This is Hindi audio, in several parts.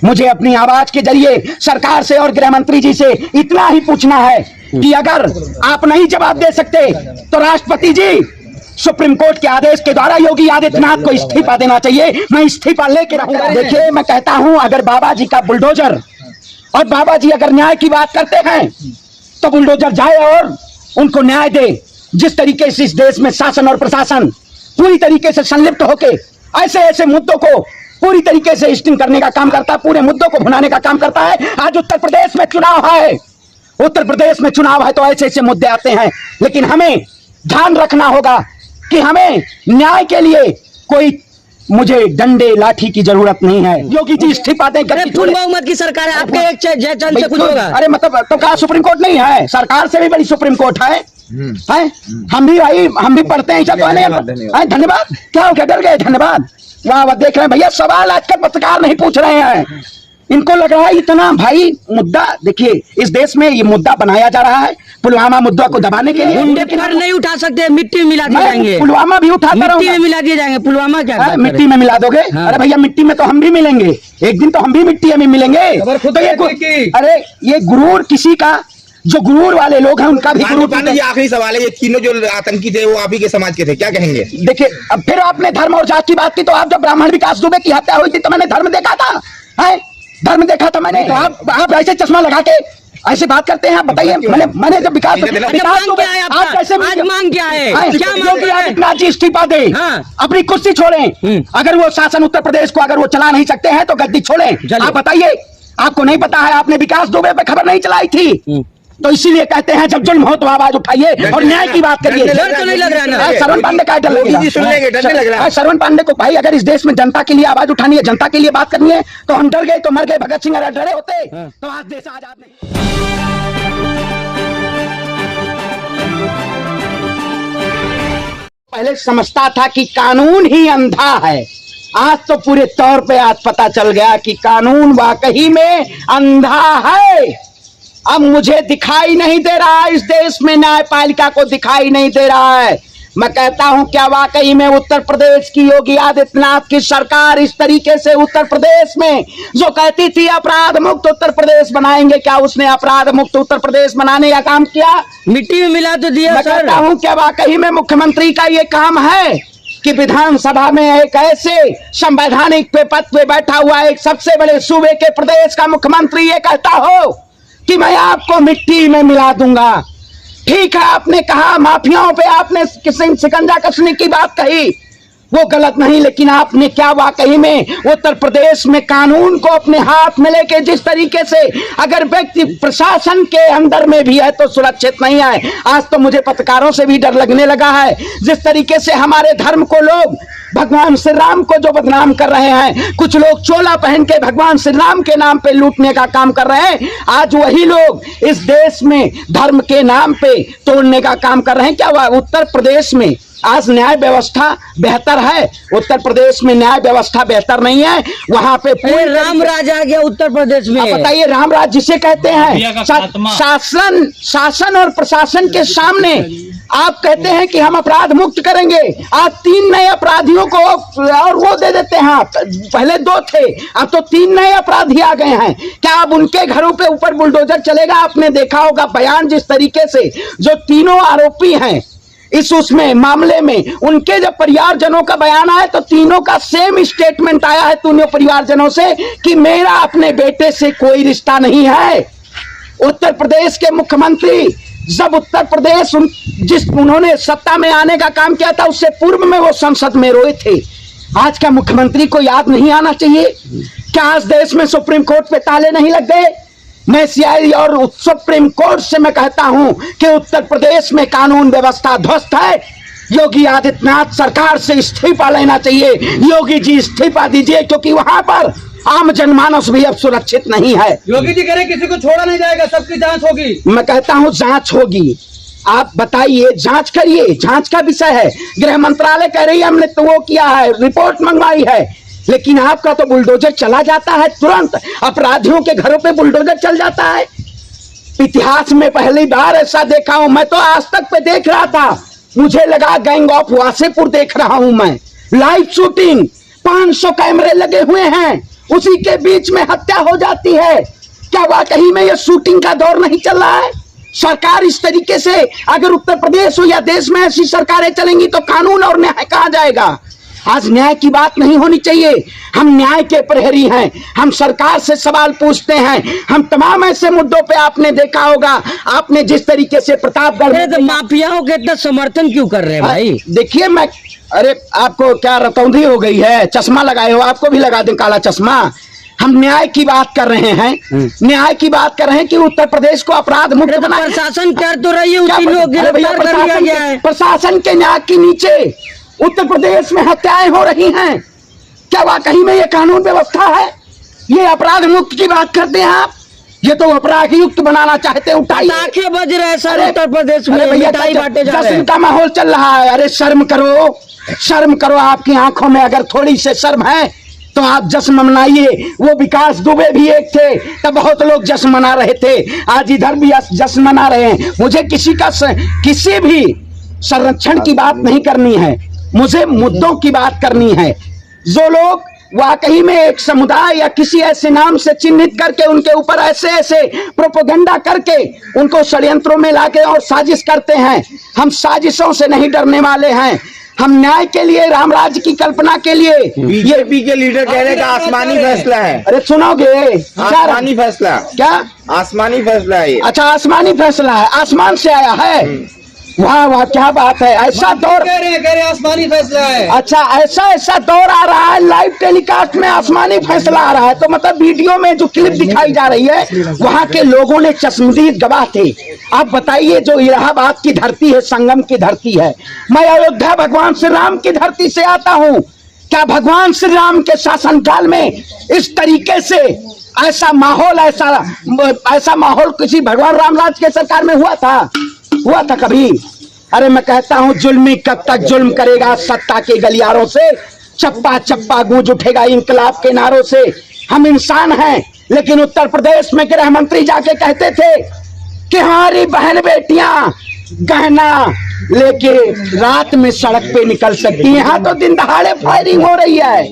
मुझे अपनी आवाज के जरिए सरकार से और गृह मंत्री जी से इतना ही पूछना है कि अगर आप नहीं जवाब दे सकते तो राष्ट्रपति जी सुप्रीम कोर्ट के आदेश के द्वारा योगी आदित्यनाथ को इस्तीफा देना चाहिए। मैं इस्तीफा लेके रहूंगा। देखिए, मैं कहता हूं, अगर बाबा जी का बुलडोजर और बाबा जी अगर न्याय की बात करते हैं तो बुलडोजर जाए और उनको न्याय दे। जिस तरीके से इस देश में शासन और प्रशासन पूरी तरीके से संलिप्त होकर ऐसे ऐसे मुद्दों को पूरी तरीके से स्टिंग करने का काम करता है, पूरे मुद्दों को भुनाने का काम करता है। आज उत्तर प्रदेश में चुनाव है, उत्तर प्रदेश में चुनाव है तो ऐसे ऐसे मुद्दे आते हैं, लेकिन हमें ध्यान रखना होगा कि हमें न्याय के लिए कोई मुझे डंडे लाठी की जरूरत नहीं है। योगी जी इस्तीफा दें। पूर्ण बहुमत की सरकार है, आपके एक जज से कुछ होगा? अरे मतलब तो क्या सुप्रीम कोर्ट नहीं है? सरकार से भी बड़ी सुप्रीम कोर्ट है। हम भी भाई, हम भी पढ़ते हैं। धन्यवाद। क्या हो गया, डर गए? धन्यवाद। वाह वाह, देख रहे हैं भैया, सवाल आजकल पत्रकार नहीं पूछ रहे हैं। इनको लग रहा है इतना भाई मुद्दा। देखिए, इस देश में ये मुद्दा बनाया जा रहा है पुलवामा मुद्दा को दबाने के लिए। मुंडे पर नहीं उठा सकते, मिट्टी में मिला दिए जाएंगे। पुलवामा भी उठाता रहूंगा, मिट्टी में मिला दिए जाएंगे। पुलवामा क्या मिट्टी में मिला दोगे? अरे भैया, मिट्टी में तो हम भी मिलेंगे, एक दिन तो हम भी मिट्टी में मिलेंगे। अरे ये गुरूर किसी का, जो गुरूर वाले लोग हैं उनका भी गुरूर। ये आखिरी सवाल है, ये तीनों जो आतंकी थे वो आप ही के समाज के थे, क्या कहेंगे? देखिए, अब फिर आपने धर्म और जात की बात की, तो आप जब ब्राह्मण विकास दुबे की हत्या हुई थी तो मैंने धर्म देखा था, धर्म देखा था मैंने। तो आप ऐसे चश्मा लगा के ऐसे बात करते हैं? बताइए, मैंने जब विकास आप कैसे मांग क्या है? क्या योगी आदित्यनाथ जी इस्तीफा दे, अपनी कुर्सी छोड़ें। अगर वो शासन उत्तर प्रदेश को अगर वो चला नहीं सकते हैं तो गद्दी छोड़ें। आप बताइए, आपको नहीं पता है? आपने विकास दुबे पे खबर नहीं चलाई थी? तो इसीलिए कहते हैं जब जुल्म हो तो आवाज उठाइए और न्याय की बात करिए। डर तो नहीं लग रहा ना? श्रवण पांडे का डर लगेगा? श्रवण पांडे को भाई, अगर इस देश में जनता के लिए आवाज उठानी है, जनता के लिए बात करनी है, तो हम डर गए तो मर गए। भगत सिंह अगर डरे होते तो आज देश आजाद नहीं। पहले समझता था कि कानून ही अंधा है, आज तो पूरे तौर पे आज पता चल गया कि कानून वाकई में अंधा है। अब मुझे दिखाई नहीं दे रहा है, इस देश में न्यायपालिका को दिखाई नहीं दे रहा है। मैं कहता हूं, क्या वाकई में उत्तर प्रदेश की योगी आदित्यनाथ की सरकार इस तरीके से उत्तर प्रदेश में जो कहती थी अपराध मुक्त उत्तर प्रदेश बनाएंगे, क्या उसने अपराध मुक्त उत्तर प्रदेश बनाने का काम किया? मिट्टी में मिला तो दिया। मैं कहता हूं, क्या वाकई में मुख्यमंत्री का ये काम है कि विधानसभा में एक ऐसे संवैधानिक पद पे बैठा हुआ एक सबसे बड़े सूबे के प्रदेश का मुख्यमंत्री ये कहता हो कि मैं आपको मिट्टी में मिला दूंगा? ठीक है, आपने कहा माफियाओं पे आपने किसी शिकंजा कसने की बात कही, वो गलत नहीं, लेकिन आपने क्या वाकई में उत्तर प्रदेश में कानून को अपने हाथ में लेके जिस तरीके से अगर व्यक्ति प्रशासन के अंदर में भी है तो सुरक्षित नहीं है। आज तो मुझे पत्रकारों से भी डर लगने लगा है, जिस तरीके से हमारे धर्म को लोग भगवान श्री राम को जो बदनाम कर रहे हैं, कुछ लोग चोला पहन के भगवान श्री राम के नाम पे लूटने का काम कर रहे हैं। आज वही लोग इस देश में धर्म के नाम पे तोड़ने का काम कर रहे हैं। क्या उत्तर प्रदेश में आज न्याय व्यवस्था बेहतर है? उत्तर प्रदेश में न्याय व्यवस्था बेहतर नहीं है। वहां पे राम राज आ गया उत्तर प्रदेश में। बताइए, राम राज जिसे कहते हैं, शासन और प्रशासन के सामने आप कहते हैं कि हम अपराध मुक्त करेंगे। आज 3 नए अपराधियों को और वो दे देते हैं, पहले 2 थे, अब तो 3 नए अपराधी आ गए हैं। क्या अब उनके घरों पे ऊपर बुलडोजर चलेगा? आपने देखा होगा बयान जिस तरीके से जो तीनों आरोपी हैं इस उसमें मामले में, उनके जब परिवारजनों का बयान आया तो तीनों का सेम स्टेटमेंट आया है तीनों परिवारजनों से कि मेरा अपने बेटे से कोई रिश्ता नहीं है। उत्तर प्रदेश के मुख्यमंत्री जब उत्तर प्रदेश उन्होंने सत्ता में आने का काम किया था, उससे पूर्व में वो संसद में रोए थे। आज का मुख्यमंत्री को याद नहीं आना चाहिए? क्या आज देश में सुप्रीम कोर्ट पे ताले नहीं लग गए? मैं सीआईडी और सुप्रीम कोर्ट से मैं कहता हूं कि उत्तर प्रदेश में कानून व्यवस्था ध्वस्त है। योगी आदित्यनाथ सरकार से इस्तीफा लेना चाहिए। योगी जी इस्तीफा दीजिए, क्योंकि वहां पर आम जनमानस भी अब सुरक्षित नहीं है। योगी जी कह रहे किसी को छोड़ा नहीं जाएगा, सबकी जांच होगी। मैं कहता हूं जांच होगी। आप बताइए, जांच करिए, जांच का विषय है। गृह मंत्रालय कह रही है हमने तो वो किया है, रिपोर्ट मंगवाई है, लेकिन आपका तो बुलडोजर चला जाता है, तुरंत अपराधियों के घरों पे बुलडोजर चल जाता है। इतिहास में पहली बार ऐसा देखा हूं। मैं तो आज तक पे देख रहा था, मुझे लगा गैंग ऑफ वासेपुर देख रहा हूं मैं। लाइव शूटिंग, 500 कैमरे लगे हुए हैं उसी के बीच में हत्या हो जाती है। क्या वाकई में ये शूटिंग का दौर नहीं चल रहा है? सरकार इस तरीके से अगर उत्तर प्रदेश हो या देश में ऐसी सरकारें चलेंगी तो कानून और न्याय कहाँ जाएगा? आज न्याय की बात नहीं होनी चाहिए। हम न्याय के प्रहरी हैं, हम सरकार से सवाल पूछते हैं। हम तमाम ऐसे मुद्दों पे आपने देखा होगा, आपने जिस तरीके से प्रतापगढ़ में तो माफियाओं के इतना समर्थन क्यों कर रहे हैं भाई? देखिए मैं, अरे आपको क्या रतौंधी हो गई है? चश्मा लगाए हो, आपको भी लगा दें काला चश्मा। हम न्याय की बात कर रहे हैं, न्याय की बात कर रहे हैं कि उत्तर प्रदेश को अपराध मुक्त बना। प्रशासन कर तो रही है, उसी लोग गिरफ्तार कर लिया गया है। प्रशासन के न्याय के नीचे उत्तर प्रदेश में हत्याएं हो रही हैं। क्या वाकई में ये कानून व्यवस्था है? ये अपराध मुक्त की बात करते हैं आप? ये तो अपराध युक्त बनाना चाहते हैं। उठाइए बज रहे सर उत्तर प्रदेश में, मिठाई बांटे जा रहे हैं। जश्न का माहौल चल रहा है। अरे शर्म करो, शर्म करो। आपकी आंखों में अगर थोड़ी से शर्म है तो आप जश्न मनाइए। वो विकास दुबे भी एक थे, तब बहुत लोग जश्न मना रहे थे, आज इधर भी जश्न मना रहे हैं। मुझे किसी भी संरक्षण की बात नहीं करनी है, मुझे मुद्दों की बात करनी है। जो लोग वाकई में एक समुदाय या किसी ऐसे नाम से चिन्हित करके उनके ऊपर ऐसे ऐसे प्रोपेगेंडा करके उनको षड्यंत्रों में लाके और साजिश करते हैं, हम साजिशों से नहीं डरने वाले हैं। हम न्याय के लिए, राम राज्य की कल्पना के लिए। बीजेपी के लीडर कह रहे हैं कि आसमानी फैसला है। अरे सुनोगे? आसमानी फैसला क्या? आसमानी फैसला है ये। अच्छा, आसमानी फैसला है, आसमान से आया है। वाह वाह, क्या बात है। ऐसा दौर कह रहे हैं आसमानी फैसला है। अच्छा, ऐसा दौर आ रहा है, लाइव टेलीकास्ट में आसमानी फैसला आ रहा है। तो मतलब वीडियो में जो क्लिप दिखाई जा रही है वहाँ के लोगों ने चश्मदीद गवाह थे। आप बताइए, जो इलाहाबाद की धरती है, संगम की धरती है, मैं अयोध्या भगवान श्री राम की धरती से आता हूँ। क्या भगवान श्री राम के शासनकाल में इस तरीके से ऐसा माहौल किसी भगवान रामराज के सरकार में हुआ था कभी? अरे मैं कहता हूँ, जुल्मी कब तक जुल्म करेगा? सत्ता के गलियारों से चप्पा चप्पा गूंज उठेगा इनकलाब के नारों से। हम इंसान हैं, लेकिन उत्तर प्रदेश में गृह मंत्री जाके कहते थे कि हमारी बहन बेटियां गहना लेके रात में सड़क पे निकल सकती हैं। यहाँ तो दिन दहाड़े फायरिंग हो रही है।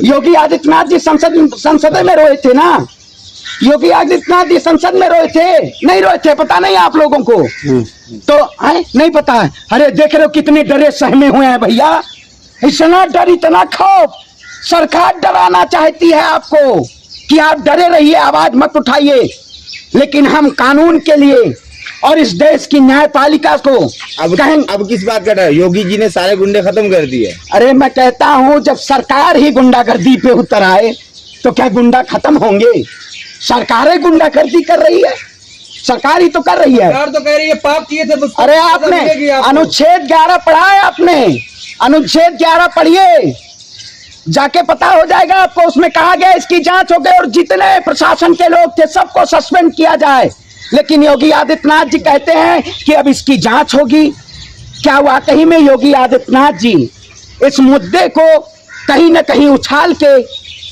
योगी आदित्यनाथ जी संसद में रोए थे ना? योगी आदित्यनाथ जी संसद में रोए थे? नहीं रोए थे? पता नहीं आप लोगों को? तो है नहीं पता है? अरे देख रहे हो कितने डरे सहमे हुए हैं भैया। इतना डर, इतना खौफ। सरकार डराना चाहती है आपको कि आप डरे रहिए, आवाज मत उठाइए। लेकिन हम कानून के लिए और इस देश की न्यायपालिका को अब किस बात का डर? योगी जी ने सारे गुंडे खत्म कर दिए। अरे मैं कहता हूँ, जब सरकार ही गुंडागर्दी पे उतर आए तो क्या गुंडा खत्म होंगे? सरकारें गुंडागर्दी कर रही है, सरकार ही तो कर रही है। सरकार तो कह रही है पाप किए थे। अरे आपने अनुच्छेद 11 पढ़ा है? आपने अनुच्छेद 11 पढ़िए, जाके पता हो जाएगा आपको। उसमें कहा गया इसकी जांच हो गई और जितने प्रशासन के लोग थे सबको सस्पेंड किया जाए। लेकिन योगी आदित्यनाथ जी कहते हैं कि अब इसकी जांच होगी। क्या वाकई में योगी आदित्यनाथ जी इस मुद्दे को कहीं न कहीं उछाल के,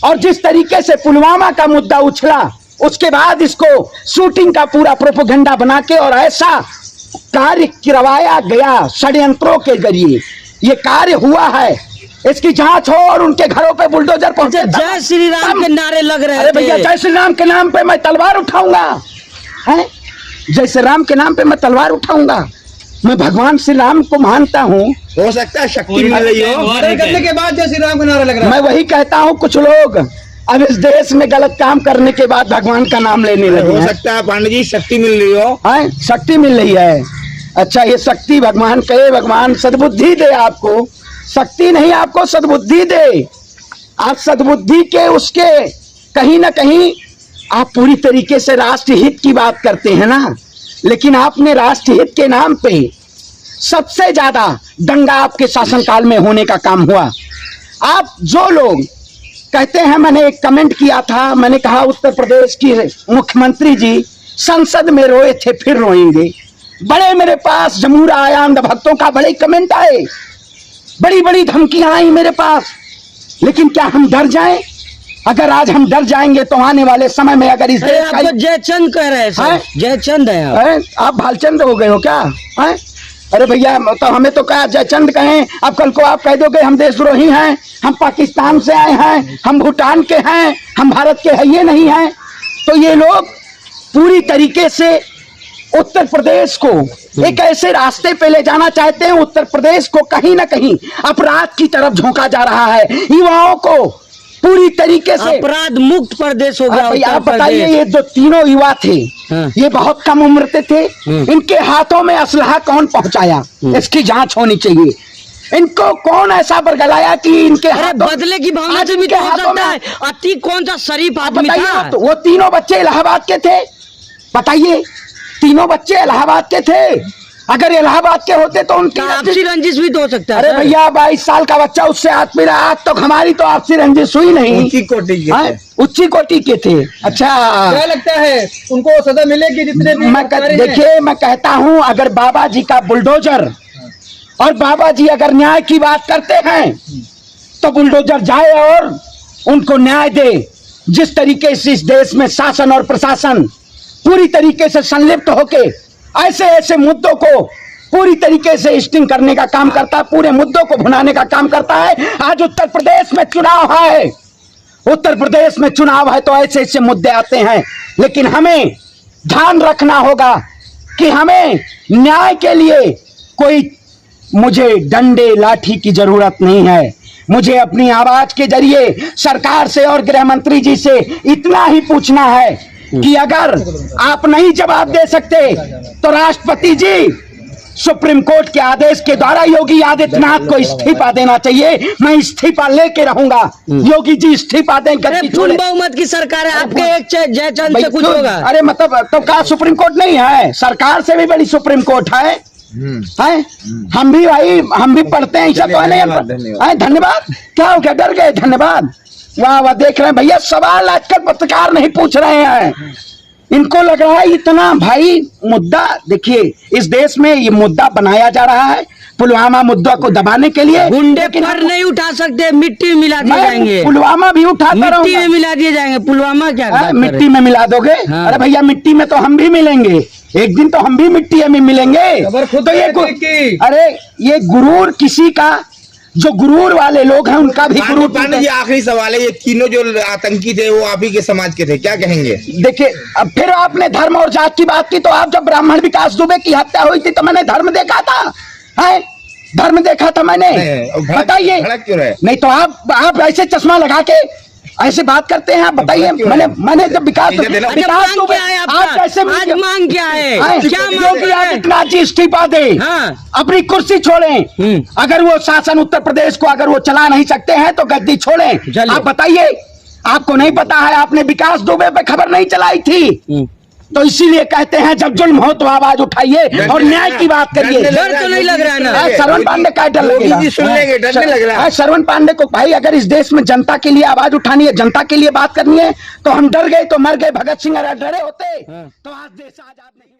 और जिस तरीके से पुलवामा का मुद्दा उछला, उसके बाद इसको शूटिंग का पूरा प्रोपेगेंडा बना के और ऐसा कार्य करवाया गया षड्यंत्रों के जरिए, ये कार्य हुआ है। इसकी जांच हो और उनके घरों पे बुलडोजर पहुंचे। जय श्री राम के नारे लग रहे हैं। अरे भैया, जय श्री राम के नाम पे मैं तलवार उठाऊंगा, है? जय श्री राम के नाम पे मैं तलवार उठाऊंगा। मैं भगवान श्री राम को मानता हूँ। हो सकता है शक्ति मिल रही हो करने के बाद जय श्री राम का नारा लग रहा है। मैं वही कहता हूँ, कुछ लोग अब इस देश में गलत काम करने के बाद भगवान का नाम लेने लगे। हो सकता है पांडे जी शक्ति मिल रही हो। शक्ति मिल रही है। अच्छा, ये शक्ति भगवान कहे, भगवान सद्बुद्धि दे आपको। शक्ति नहीं, आपको सद्बुद्धि दे। आप सद्बुद्धि के उसके कहीं ना कहीं आप पूरी तरीके से राष्ट्रहित की बात करते हैं ना, लेकिन आपने राष्ट्रहित के नाम पे सबसे ज्यादा दंगा आपके शासनकाल में होने का काम हुआ। आप जो लोग कहते हैं, मैंने एक कमेंट किया था, मैंने कहा उत्तर प्रदेश की मुख्यमंत्री जी संसद में रोए थे, फिर रोएंगे। बड़े मेरे पास जमूरा आया, अंध भक्तों का बड़े कमेंट आए, बड़ी बड़ी धमकियां आई मेरे पास। लेकिन क्या हम डर जाएं? अगर आज हम डर जाएंगे तो आने वाले समय में अगर इस देश जयचंद कह रहे हैं, जयचंद है आप भालचंद हो गए हो क्या? अरे भैया तो हमें तो कहा जयचंद कहें, अब कल को आप कह दोगे हम देशद्रोही हैं, हम पाकिस्तान से आए हैं, हम भूटान के हैं, हम भारत के है ये नहीं हैं। तो ये लोग पूरी तरीके से उत्तर प्रदेश को एक ऐसे रास्ते पे ले जाना चाहते हैं, उत्तर प्रदेश को कहीं ना कहीं अपराध की तरफ झोंका जा रहा है, युवाओं को पूरी तरीके से अपराध मुक्त प्रदेश हो गया। भैया आप बताइए, ये जो तीनों युवा थे ये बहुत कम उम्र के थे, इनके हाथों में असलहा कौन पहुंचाया, इसकी जांच होनी चाहिए। इनको कौन ऐसा बरगलाया कि इनके बदले की भावना से भी तो हो सकता है। अति कौन सा शरीफ आदमी था? तो वो तीनों बच्चे इलाहाबाद के थे, बताइए, तीनों बच्चे इलाहाबाद के थे। अगर इलाहाबाद के होते तो उनकी आपसी रंजिश भी तो हो सकता है। अरे भैया 22 साल का बच्चा उससे हाथ मिला, आज तो हमारी तो आपसी रंजिश हुई नहीं। ऊंची कोटि के थे। उच्ची कोटि के थे। अच्छा क्या लगता है उनको सजा मिलेगी जितने भी देखिए मैं कहता हूं, अगर बाबा जी का बुलडोजर और बाबा जी अगर न्याय की बात करते हैं तो बुलडोजर जाए और उनको न्याय दे। जिस तरीके से इस देश में शासन और प्रशासन पूरी तरीके से संलिप्त होके ऐसे ऐसे मुद्दों को पूरी तरीके से स्टिंग करने का काम करता है, पूरे मुद्दों को भुनाने का काम करता है। आज उत्तर प्रदेश में चुनाव है, उत्तर प्रदेश में चुनाव है तो ऐसे ऐसे मुद्दे आते हैं, लेकिन हमें ध्यान रखना होगा कि हमें न्याय के लिए कोई मुझे डंडे लाठी की जरूरत नहीं है। मुझे अपनी आवाज के जरिए सरकार से और गृह मंत्री जी से इतना ही पूछना है कि अगर आप नहीं जवाब दे सकते तो राष्ट्रपति जी सुप्रीम कोर्ट के आदेश के द्वारा योगी आदित्यनाथ को इस्तीफा देना चाहिए। मैं इस्तीफा लेके रहूंगा, योगी जी इस्तीफा दें। पूर्ण बहुमत की सरकार है, आपके एक जयचंद से कुछ होगा? अरे मतलब तो क्या सुप्रीम कोर्ट नहीं है? सरकार से भी बड़ी सुप्रीम कोर्ट है। हम भी भाई हम भी पढ़ते हैं, ऐसा तो नहीं। धन्यवाद। क्या हो गया, डर गए? धन्यवाद। वाह वाह, देख रहे हैं भैया, सवाल आजकल पत्रकार नहीं पूछ रहे हैं, इनको लग रहा है इतना भाई मुद्दा। देखिए इस देश में ये मुद्दा बनाया जा रहा है पुलवामा मुद्दा को दबाने के लिए। गुंडे पर नहीं उठा सकते, मिट्टी में मिला दिए जाएंगे। पुलवामा भी उठाता रहूंगा, मिट्टी में मिला दिए जाएंगे। पुलवामा क्या मिट्टी में मिला दोगे? अरे भैया मिट्टी में तो हम भी मिलेंगे, एक दिन तो हम भी मिट्टी में मिलेंगे। तो अरे ये गुरूर किसी का, जो गुरूर वाले लोग हैं उनका भी गुरूर। पांडे जी आखिरी सवाल है, ये तीनों जो आतंकी थे वो आप ही के समाज के थे, क्या कहेंगे? देखिए अब फिर आपने धर्म और जात की बात की, तो आप जब ब्राह्मण विकास दुबे की हत्या हुई थी तो मैंने धर्म देखा था, है धर्म देखा था मैंने। बताइए नहीं तो आप ऐसे चश्मा लगा के ऐसे बात करते हैं। आप बताइए, मैंने जब विकास आप कैसे मांग क्या है? योगी आदित्यनाथ जी इस्तीफा दे, अपनी कुर्सी छोड़ें। अगर वो शासन उत्तर प्रदेश को अगर वो चला नहीं सकते हैं तो गद्दी छोड़ें। आप बताइए, आपको नहीं पता है? आपने विकास दुबे पे खबर नहीं चलाई थी, तो इसीलिए कहते हैं जब जुल्म हो तो आवाज उठाइए और न्याय की बात करिए। डर तो नहीं लग रहा है ना? श्रवण पांडे का डर लगेगा? श्रवण पांडे को भाई अगर इस देश में जनता के लिए आवाज उठानी है, जनता के लिए बात करनी है, तो हम डर गए तो मर गए। भगत सिंह अगर डरे होते तो आज देश आजाद नहीं।